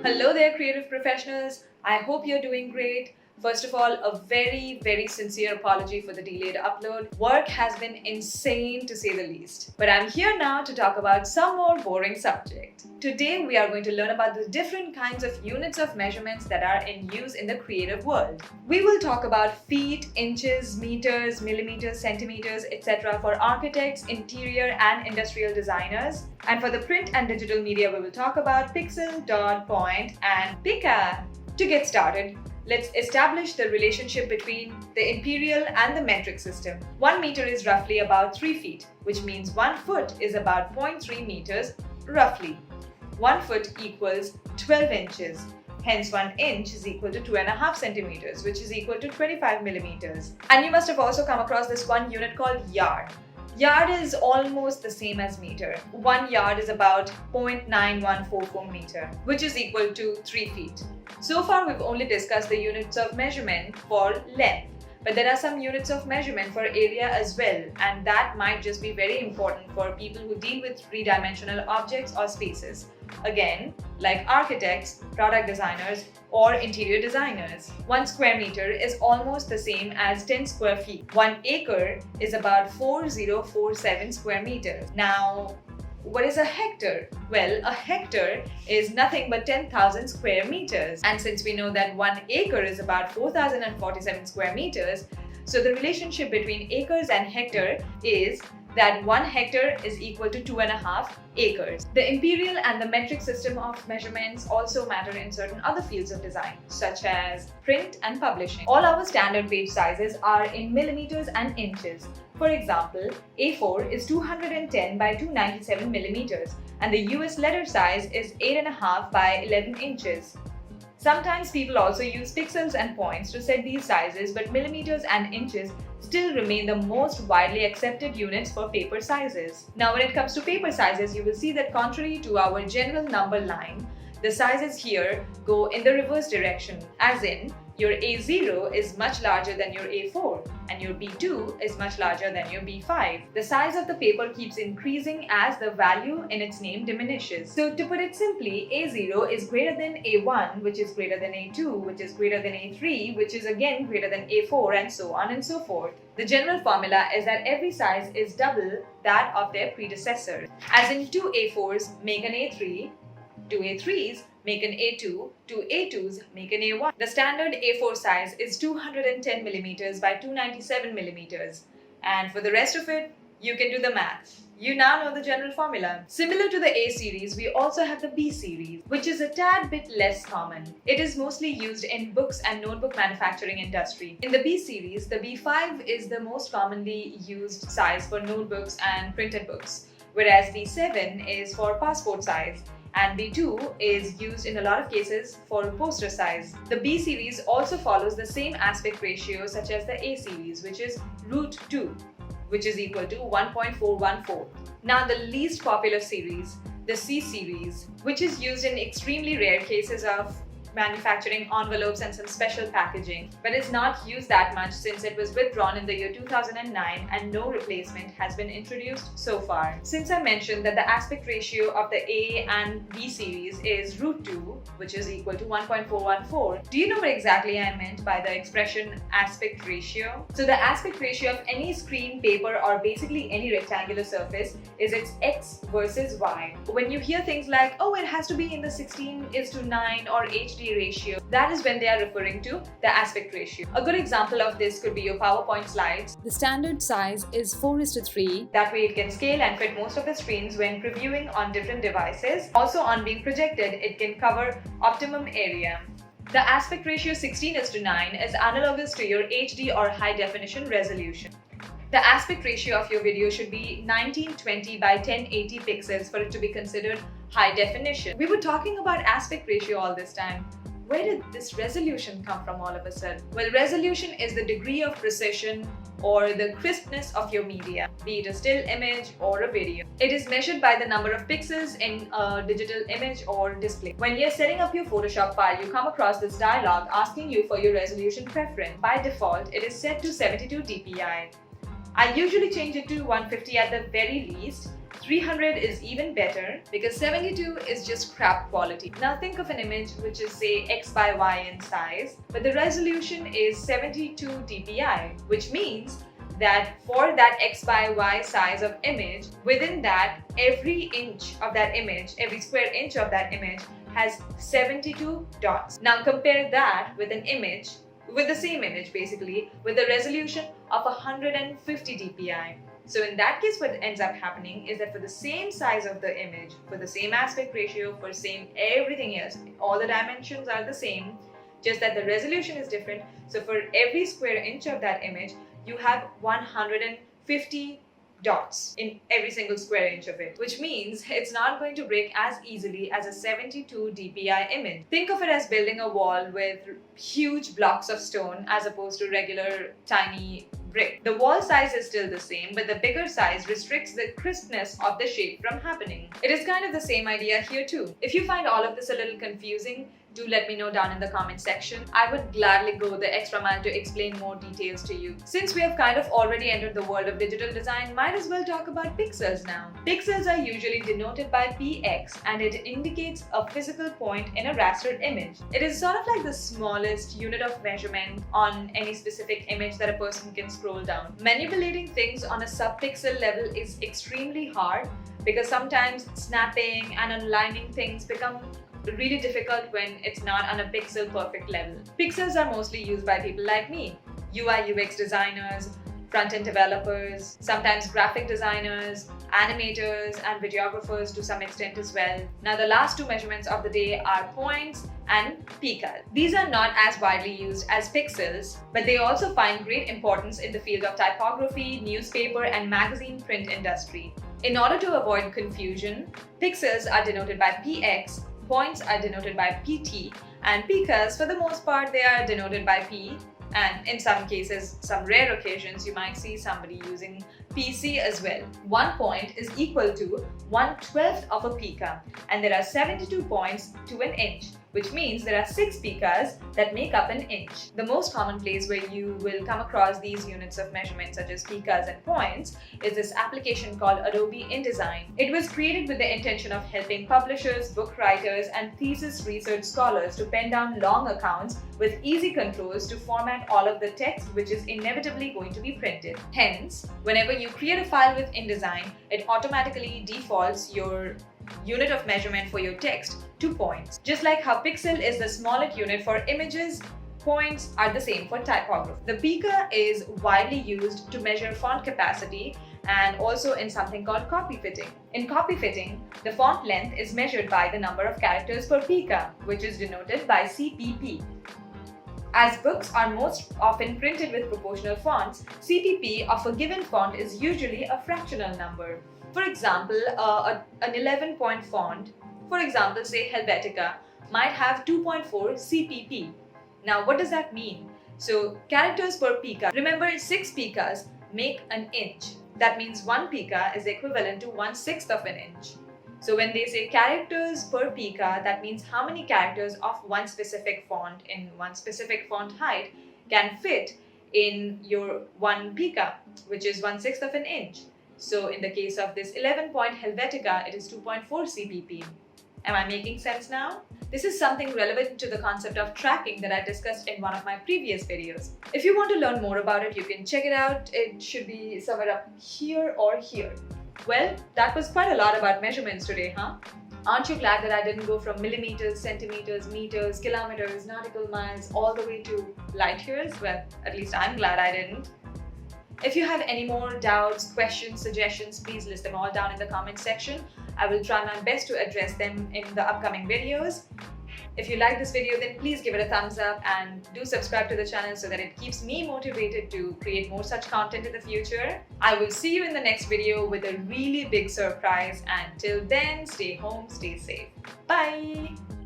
Hello there, creative professionals. I hope you're doing great. First of all, a very sincere apology for the delayed upload. Work has been insane to say the least. But I'm here now to talk about some more boring subject. Today, we are going to learn about the different kinds of units of measurements that are in use in the creative world. We will talk about feet, inches, meters, millimeters, centimeters, etc. for architects, interior and industrial designers. And for the print and digital media, we will talk about pixel, dot, point, and pika. To get started, let's establish the relationship between the imperial and the metric system. 1 meter is roughly about 3 feet, which means 1 foot is about 0.3 meters roughly. 1 foot equals 12 inches. Hence, 1 inch is equal to 2.5 centimeters, which is equal to 25 millimeters. And you must have also come across this one unit called yard. Yard is almost the same as meter. 1 yard is about 0.9144 meter, which is equal to 3 feet. So far, we've only discussed the units of measurement for length, but there are some units of measurement for area as well, and that might just be very important for people who deal with three-dimensional objects or spaces. Again, like architects, product designers, or interior designers. 1 square meter is almost the same as 10 square feet. 1 acre is about 4047 square meters. Now, what is a hectare? Well, a hectare is nothing but 10,000 square meters. And since we know that 1 acre is about 4,047 square meters, so the relationship between acres and hectare is that 1 hectare is equal to 2.5 acres. The imperial and the metric system of measurements also matter in certain other fields of design, such as print and publishing. All our standard page sizes are in millimeters and inches. For example, A4 is 210 by 297 millimeters, and the US letter size is 8.5 by 11 inches. Sometimes people also use pixels and points to set these sizes, but millimeters and inches still remain the most widely accepted units for paper sizes. Now, when it comes to paper sizes, you will see that contrary to our general number line, the sizes here go in the reverse direction, as in your A0 is much larger than your A4 and your B2 is much larger than your B5. The size of the paper keeps increasing as the value in its name diminishes. So to put it simply, A0 is greater than A1, which is greater than A2, which is greater than A3, which is again greater than A4, and so on and so forth. The general formula is that every size is double that of their predecessor. As in 2 A4s make an A3, 2 A3s make an A2, 2 A2s make an A1. The standard A4 size is 210 millimeters by 297 millimeters. And for the rest of it, you can do the math. You now know the general formula. Similar to the A series, we also have the B series, which is a tad bit less common. It is mostly used in books and notebook manufacturing industry. In the B series, the B5 is the most commonly used size for notebooks and printed books, whereas B7 is for passport size, and B2 is used in a lot of cases for poster size. The B series also follows the same aspect ratio such as the A series, which is √2, which is equal to 1.414. Now, the least popular series, the C series, which is used in extremely rare cases of manufacturing envelopes and some special packaging, but is not used that much since it was withdrawn in the year 2009 and no replacement has been introduced so far. Since I mentioned that the aspect ratio of the A and B series is √2, which is equal to 1.414, do you know what exactly I meant by the expression aspect ratio? So the aspect ratio of any screen, paper, or basically any rectangular surface is its X versus Y. When you hear things like, oh, it has to be in the 16:9 or HD ratio, that is when they are referring to the aspect ratio. A good example of this could be your PowerPoint slides. The standard size is 4:3. That way it can scale and fit most of the screens when previewing on different devices. Also, on being projected, it can cover optimum area. The aspect ratio 16:9 is analogous to your HD or high definition resolution. The aspect ratio of your video should be 1920 by 1080 pixels for it to be considered high definition. We were talking about aspect ratio all this time. Where did this resolution come from all of a sudden? Well, resolution is the degree of precision or the crispness of your media, be it a still image or a video. It is measured by the number of pixels in a digital image or display. When you're setting up your Photoshop file, you come across this dialog asking you for your resolution preference. By default, it is set to 72 dpi. I usually change it to 150 at the very least. 300 is even better because 72 is just crap quality. Now think of an image which is say X by Y in size, but the resolution is 72 dpi, which means that for that X by Y size of image, within that, every inch of that image, every square inch of that image has 72 dots. Now compare that with an image, with the same image basically, with the resolution of 150 dpi. So in that case, what ends up happening is that for the same size of the image, for the same aspect ratio, for same everything else, all the dimensions are the same, just that the resolution is different. So for every square inch of that image, you have 150 dots in every single square inch of it, which means it's not going to break as easily as a 72 dpi image. Think of it as building a wall with huge blocks of stone as opposed to regular tiny brick. The wall size is still the same, but the bigger size restricts the crispness of the shape from happening. It is kind of the same idea here too. If you find all of this a little confusing, do let me know down in the comment section. I would gladly go the extra mile to explain more details to you. Since we have kind of already entered the world of digital design, might as well talk about pixels now. Pixels are usually denoted by px, and it indicates a physical point in a rastered image. It is sort of like the smallest unit of measurement on any specific image that a person can scroll down. Manipulating things on a sub-pixel level is extremely hard because sometimes snapping and aligning things become really difficult when it's not on a pixel perfect level. Pixels are mostly used by people like me, UI UX designers, front-end developers, sometimes graphic designers, animators, and videographers to some extent as well. Now the last two measurements of the day are points and pikas. These are not as widely used as pixels, but they also find great importance in the field of typography, newspaper, and magazine print industry. In order to avoid confusion, pixels are denoted by px, points are denoted by pt, and pikas, for the most part, they are denoted by p, and in some cases, some rare occasions, you might see somebody using pc as well. 1 point is equal to 1/12 of a pika, and there are 72 points to an inch, which means there are 6 pikas that make up an inch. The most common place where you will come across these units of measurement such as pikas and points is this application called Adobe InDesign. It was created with the intention of helping publishers, book writers, and thesis research scholars to pen down long accounts with easy controls to format all of the text which is inevitably going to be printed. Hence, whenever you create a file with InDesign, it automatically defaults your unit of measurement for your text to points. Just like how pixel is the smallest unit for images, points are the same for typography. The pika is widely used to measure font capacity and also in something called copy fitting. In copy fitting, the font length is measured by the number of characters per pika, which is denoted by CPP. As books are most often printed with proportional fonts, CPP of a given font is usually a fractional number. For example, an 11-point font, for example, say Helvetica, might have 2.4 CPP. Now, what does that mean? So, characters per pika. Remember, 6 pikas make an inch. That means 1 pika is equivalent to 1/6 of an inch. So, when they say characters per pika, that means how many characters of one specific font in one specific font height can fit in your 1 pika, which is 1/6 of an inch. So in the case of this 11-point Helvetica, it is 2.4 CPP. Am I making sense now? This is something relevant to the concept of tracking that I discussed in one of my previous videos. If you want to learn more about it, you can check it out. It should be somewhere up here or here. Well, that was quite a lot about measurements today, huh? Aren't you glad that I didn't go from millimeters, centimeters, meters, kilometers, nautical miles, all the way to light years? Well, at least I'm glad I didn't. If you have any more doubts, questions, suggestions, please list them all down in the comment section. I will try my best to address them in the upcoming videos. If you like this video, then please give it a thumbs up and do subscribe to the channel so that it keeps me motivated to create more such content in the future. I will see you in the next video with a really big surprise, and till then, stay home, stay safe. Bye!